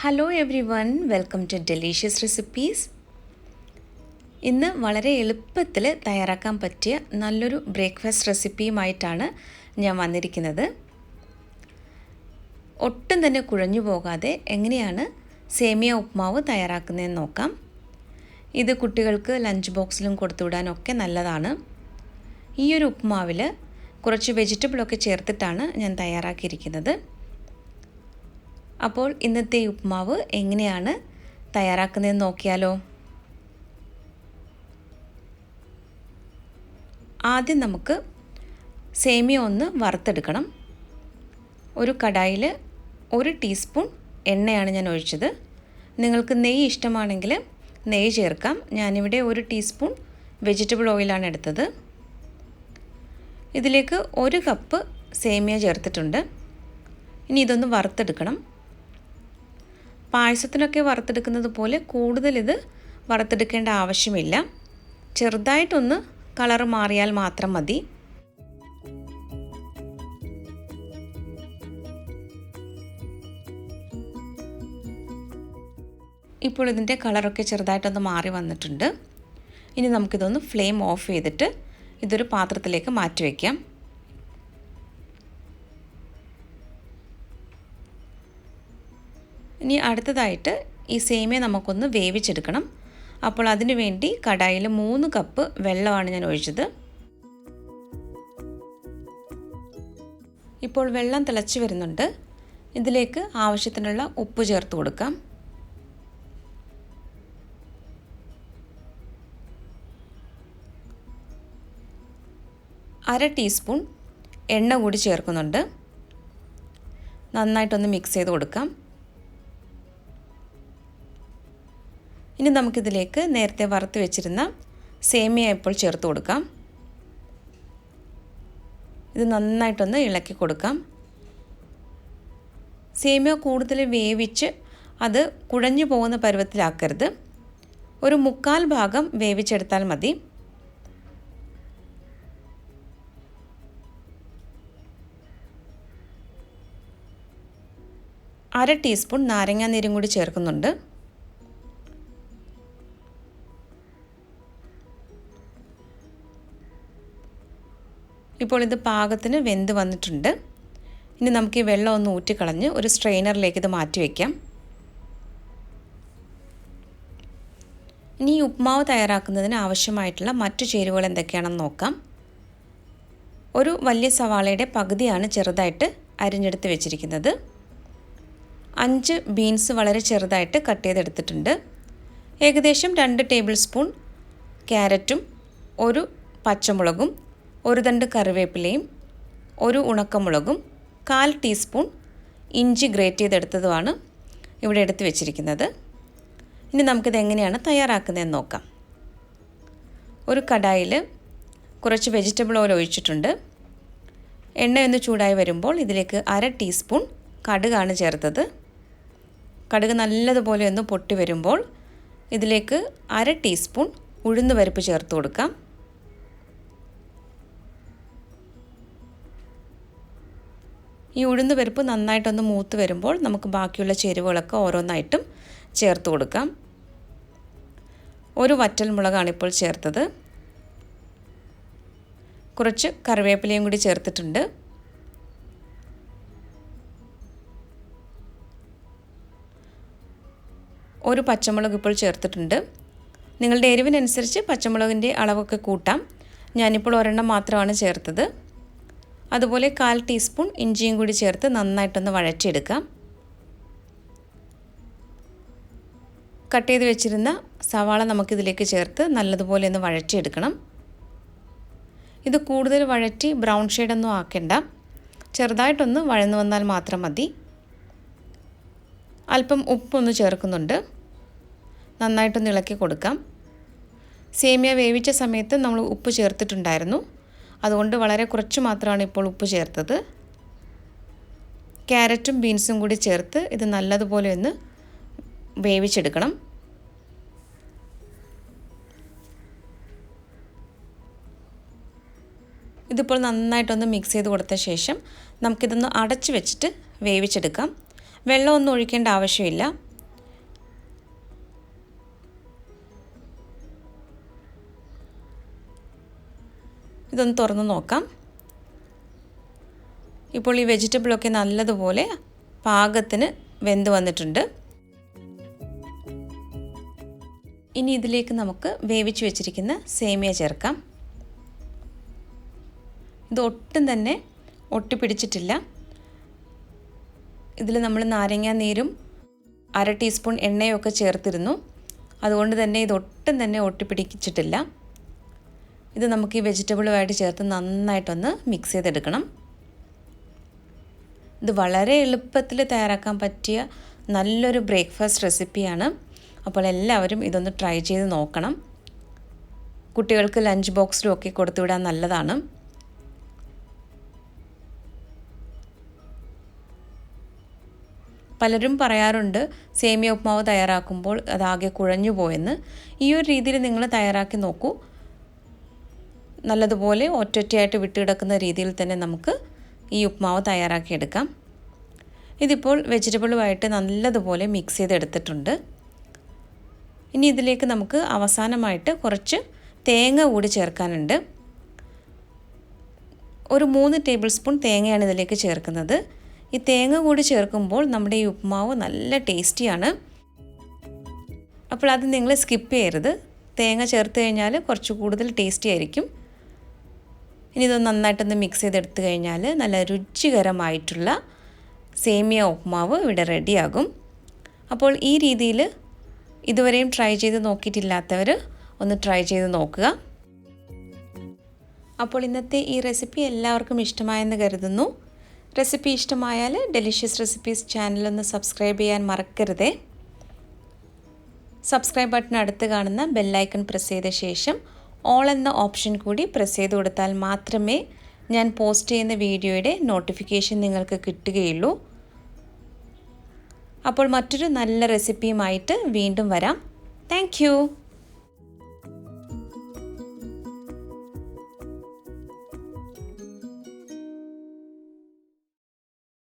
Hello everyone, welcome to Delicious Recipes. ഇന്ന് വളരെ എളുപ്പത്തിൽ തയ്യാറാക്കാൻ പറ്റിയ നല്ലൊരു ബ്രേക്ക്ഫാസ്റ്റ് റെസിപ്പിയുമായിട്ടാണ് ഞാൻ വന്നിരിക്കുന്നത്. ഒട്ടും തന്നെ കുഴഞ്ഞു പോകാതെ എങ്ങനെയാണ് സേമിയ ഉപ്മാവ് തയ്യാറാക്കുന്നതെന്ന് നോക്കാം. ഇത് കുട്ടികൾക്ക് ലഞ്ച് ബോക്സിലും കൊടുത്തുവിടാനൊക്കെ നല്ലതാണ്. ഈ ഒരു ഉപ്മാവിൽ കുറച്ച് വെജിറ്റബിളൊക്കെ ചേർത്തിട്ടാണ് ഞാൻ തയ്യാറാക്കിയിരിക്കുന്നത്. അപ്പോൾ ഇന്നത്തെ ഉപ്മാവ് എങ്ങനെയാണ് തയ്യാറാക്കുന്നതെന്ന് നോക്കിയാലോ. ആദ്യം നമുക്ക് സേമിയ ഒന്ന് വറുത്തെടുക്കണം. ഒരു കടായിൽ 1 ടീസ്പൂൺ എണ്ണയാണ് ഞാൻ ഒഴിച്ചത്. നിങ്ങൾക്ക് നെയ്യ് ഇഷ്ടമാണെങ്കിൽ നെയ്യ് ചേർക്കാം. ഞാനിവിടെ 1 ടീസ്പൂൺ വെജിറ്റബിൾ ഓയിലാണ് എടുത്തത്. ഇതിലേക്ക് 1 കപ്പ് സേമിയ ചേർത്തിട്ടുണ്ട്. ഇനി ഇതൊന്ന് വറുത്തെടുക്കണം. പായസത്തിനൊക്കെ വറുത്തെടുക്കുന്നത് പോലെ കൂടുതൽ ഇത് വറുത്തെടുക്കേണ്ട ആവശ്യമില്ല. ചെറുതായിട്ടൊന്ന് കളർ മാറിയാൽ മാത്രം മതി. ഇപ്പോൾ ഇതിൻ്റെ കളറൊക്കെ ചെറുതായിട്ടൊന്ന് മാറി വന്നിട്ടുണ്ട്. ഇനി നമുക്കിതൊന്ന് ഫ്ലെയിം ഓഫ് ചെയ്തിട്ട് ഇതൊരു പാത്രത്തിലേക്ക് മാറ്റി വയ്ക്കാം. ഇനി അടുത്തതായിട്ട് ഈ സേമിയ നമുക്കൊന്ന് വേവിച്ചെടുക്കണം. അപ്പോൾ അതിനു വേണ്ടി കടായിൽ 3 കപ്പ് വെള്ളമാണ് ഞാൻ ഒഴിച്ചത്. ഇപ്പോൾ വെള്ളം തിളച്ച് വരുന്നുണ്ട്. ഇതിലേക്ക് ആവശ്യത്തിനുള്ള ഉപ്പ് ചേർത്ത് കൊടുക്കാം. അര ടീസ്പൂൺ എണ്ണ കൂടി ചേർക്കുന്നുണ്ട്. നന്നായിട്ടൊന്ന് മിക്സ് ചെയ്ത് കൊടുക്കാം. ഇനി നമുക്കിതിലേക്ക് നേരത്തെ വറുത്ത് വെച്ചിരുന്ന സേമിയ ഇപ്പോൾ ചേർത്ത് കൊടുക്കാം. ഇത് നന്നായിട്ടൊന്ന് ഇളക്കി കൊടുക്കാം. സേമിയ കൂടുതൽ വേവിച്ച് അത് കുഴഞ്ഞു പോകുന്ന പരുവത്തിലാക്കരുത്. ഒരു 1/4 ഭാഗം വേവിച്ചെടുത്താൽ മതി. അര ടീസ്പൂൺ നാരങ്ങാനീരും കൂടി ചേർക്കുന്നുണ്ട്. ഇപ്പോൾ ഇത് പാകത്തിന് വെന്ത് വന്നിട്ടുണ്ട്. ഇനി നമുക്ക് ഈ വെള്ളം ഒന്ന് ഊറ്റിക്കളഞ്ഞ് ഒരു സ്ട്രെയിനറിലേക്ക് ഇത് മാറ്റി വയ്ക്കാം. ഇനി ഈ ഉപ്മാവ് തയ്യാറാക്കുന്നതിന് ആവശ്യമായിട്ടുള്ള മറ്റു ചേരുവകൾ എന്തൊക്കെയാണെന്ന് നോക്കാം. ഒരു വലിയ സവാളയുടെ പകുതിയാണ് ചെറുതായിട്ട് അരിഞ്ഞെടുത്ത് വെച്ചിരിക്കുന്നത്. 5 ബീൻസ് വളരെ ചെറുതായിട്ട് കട്ട് ചെയ്തെടുത്തിട്ടുണ്ട്. ഏകദേശം 2 ടേബിൾ സ്പൂൺ ക്യാരറ്റും 1 പച്ചമുളകും 1 തണ്ട് കറിവേപ്പിലയും 1 ഉണക്കമുളകും 1/4 ടീസ്പൂൺ ഇഞ്ചി ഗ്രേറ്റ് ചെയ്തെടുത്തതുമാണ് ഇവിടെ എടുത്ത് വെച്ചിരിക്കുന്നത്. ഇനി നമുക്കിത് എങ്ങനെയാണ് തയ്യാറാക്കുന്നതെന്ന് നോക്കാം. ഒരു കടായിൽ കുറച്ച് വെജിറ്റബിൾ ഓയിൽ ഒഴിച്ചിട്ടുണ്ട്. എണ്ണയൊന്ന് ചൂടായി വരുമ്പോൾ ഇതിലേക്ക് അര ടീസ്പൂൺ കടുകാണ് ചേർത്തത്. കടുക് നല്ലതുപോലെ ഒന്ന് പൊട്ടി വരുമ്പോൾ ഇതിലേക്ക് അര ടീസ്പൂൺ ഉഴുന്നുപരിപ്പ് ചേർത്ത് കൊടുക്കാം. ഈ ഉഴുന്നുപരിപ്പ് നന്നായിട്ടൊന്ന് മൂത്ത് വരുമ്പോൾ നമുക്ക് ബാക്കിയുള്ള ചേരുവകളൊക്കെ ഓരോന്നായിട്ടും ചേർത്ത് കൊടുക്കാം. 1 വറ്റൽമുളകാണ് ഇപ്പോൾ ചേർത്തത്. കുറച്ച് കറിവേപ്പിലയും കൂടി ചേർത്തിട്ടുണ്ട്. ഒരു പച്ചമുളക് ഇപ്പോൾ ചേർത്തിട്ടുണ്ട്. നിങ്ങളുടെ എരിവിനനുസരിച്ച് പച്ചമുളകിൻ്റെ അളവൊക്കെ കൂട്ടാം. ഞാനിപ്പോൾ 1 മാത്രമാണ് ചേർത്തത്. അതുപോലെ 1/4 ടീസ്പൂൺ ഇഞ്ചിയും കൂടി ചേർത്ത് നന്നായിട്ടൊന്ന് വഴറ്റിയെടുക്കാം. കട്ട് ചെയ്ത് വെച്ചിരുന്ന സവാള നമുക്കിതിലേക്ക് ചേർത്ത് നല്ലതുപോലെ ഒന്ന് വഴറ്റിയെടുക്കണം. ഇത് കൂടുതൽ വഴറ്റി ബ്രൗൺ ഷെയ്ഡൊന്നും ആക്കേണ്ട. ചെറുതായിട്ടൊന്ന് വഴന്നു വന്നാൽ മാത്രം മതി. അല്പം ഉപ്പൊന്ന് ചേർക്കുന്നുണ്ട്. നന്നായിട്ടൊന്ന് ഇളക്കി കൊടുക്കാം. സേമിയ വേവിച്ച സമയത്ത് നമ്മൾ ഉപ്പ് ചേർത്തിട്ടുണ്ടായിരുന്നു. അതുകൊണ്ട് വളരെ കുറച്ച് മാത്രമാണ് ഇപ്പോൾ ഉപ്പ് ചേർത്തത്. ക്യാരറ്റും ബീൻസും കൂടി ചേർത്ത് ഇത് നല്ലതുപോലെ ഒന്ന് വേവിച്ചെടുക്കണം. ഇതിപ്പോൾ നന്നായിട്ടൊന്ന് മിക്സ് ചെയ്ത് കൊടുത്ത ശേഷം നമുക്കിതൊന്ന് അടച്ചു വെച്ചിട്ട് വേവിച്ചെടുക്കാം. വെള്ളമൊന്നും ഒഴിക്കേണ്ട ആവശ്യമില്ല. ഇതൊന്ന് തുറന്ന് നോക്കാം. ഇപ്പോൾ ഈ വെജിറ്റബിളൊക്കെ നല്ലതുപോലെ പാകത്തിന് വെന്ത് വന്നിട്ടുണ്ട്. ഇനി ഇതിലേക്ക് നമുക്ക് വേവിച്ച് വെച്ചിരിക്കുന്ന സേമിയ ചേർക്കാം. ഇത് ഒട്ടും തന്നെ ഒട്ടിപ്പിടിച്ചിട്ടില്ല. ഇതിൽ നമ്മൾ നാരങ്ങാ നീരും 1/2 ടീസ്പൂൺ എണ്ണയൊക്കെ ചേർത്തിരുന്നു. അതുകൊണ്ട് തന്നെ ഇതൊട്ടും തന്നെ ഒട്ടിപ്പിടിച്ചിട്ടില്ല. ഇത് നമുക്ക് ഈ വെജിറ്റബിളുമായിട്ട് ചേർത്ത് നന്നായിട്ടൊന്ന് മിക്സ് ചെയ്തെടുക്കണം. ഇത് വളരെ എളുപ്പത്തിൽ തയ്യാറാക്കാൻ പറ്റിയ നല്ലൊരു ബ്രേക്ക്ഫാസ്റ്റ് റെസിപ്പിയാണ്. അപ്പോൾ എല്ലാവരും ഇതൊന്ന് ട്രൈ ചെയ്ത് നോക്കണം. കുട്ടികൾക്ക് ലഞ്ച് ബോക്സിലും ഒക്കെ കൊടുത്തുവിടാൻ നല്ലതാണ്. പലരും പറയാറുണ്ട് സേമിയ ഉപ്മാവ് തയ്യാറാക്കുമ്പോൾ അതാകെ കുഴഞ്ഞു പോയെന്ന്. ഈ ഒരു രീതിയിൽ നിങ്ങൾ തയ്യാറാക്കി നോക്കൂ. നല്ലതുപോലെ ഒറ്റൊറ്റയായിട്ട് വിട്ടുകിടക്കുന്ന രീതിയിൽ തന്നെ നമുക്ക് ഈ ഉപ്മാവ് തയ്യാറാക്കിയെടുക്കാം. ഇതിപ്പോൾ വെജിറ്റബിളുമായിട്ട് നല്ലതുപോലെ മിക്സ് ചെയ്തെടുത്തിട്ടുണ്ട്. ഇനി ഇതിലേക്ക് നമുക്ക് അവസാനമായിട്ട് കുറച്ച് തേങ്ങ കൂടി ചേർക്കാനുണ്ട്. ഒരു 3 ടേബിൾ സ്പൂൺ തേങ്ങയാണ് ഇതിലേക്ക് ചേർക്കുന്നത്. ഈ തേങ്ങ കൂടി ചേർക്കുമ്പോൾ നമ്മുടെ ഈ ഉപ്മാവ് നല്ല ടേസ്റ്റിയാണ്. അപ്പോൾ അത് നിങ്ങൾ സ്കിപ്പ് ചെയ്യരുത്. തേങ്ങ ചേർത്ത് കഴിഞ്ഞാൽ കുറച്ച് കൂടുതൽ ടേസ്റ്റി ആയിരിക്കും. ഇനി ഇത് നന്നായിട്ടൊന്ന് മിക്സ് ചെയ്തെടുത്ത് കഴിഞ്ഞാൽ നല്ല രുചികരമായിട്ടുള്ള സേമിയ ഉപ്മാവ് ഇവിടെ റെഡിയാകും. അപ്പോൾ ഈ രീതിയിൽ ഇതുവരെയും ട്രൈ ചെയ്ത് നോക്കിയിട്ടില്ലാത്തവർ ഒന്ന് ട്രൈ ചെയ്ത് നോക്കുക. അപ്പോൾ ഇന്നത്തെ ഈ റെസിപ്പി എല്ലാവർക്കും ഇഷ്ടമായെന്ന് കരുതുന്നു. റെസിപ്പി ഇഷ്ടമായാൽ ഡെലിഷ്യസ് റെസിപ്പീസ് ചാനലൊന്ന് സബ്സ്ക്രൈബ് ചെയ്യാൻ മറക്കരുതേ. സബ്സ്ക്രൈബ് ബട്ടൺ അടുത്ത് കാണുന്ന ബെല്ലൈക്കൺ പ്രസ് ചെയ്ത ശേഷം ഓൾ എന്ന ഓപ്ഷൻ കൂടി പ്രസ് ചെയ്ത് കൊടുത്താൽ മാത്രമേ ഞാൻ പോസ്റ്റ് ചെയ്യുന്ന വീഡിയോയുടെ നോട്ടിഫിക്കേഷൻ നിങ്ങൾക്ക് കിട്ടുകയുള്ളൂ. അപ്പോൾ മറ്റൊരു നല്ല റെസിപ്പിയുമായിട്ട് വീണ്ടും വരാം. Thank you.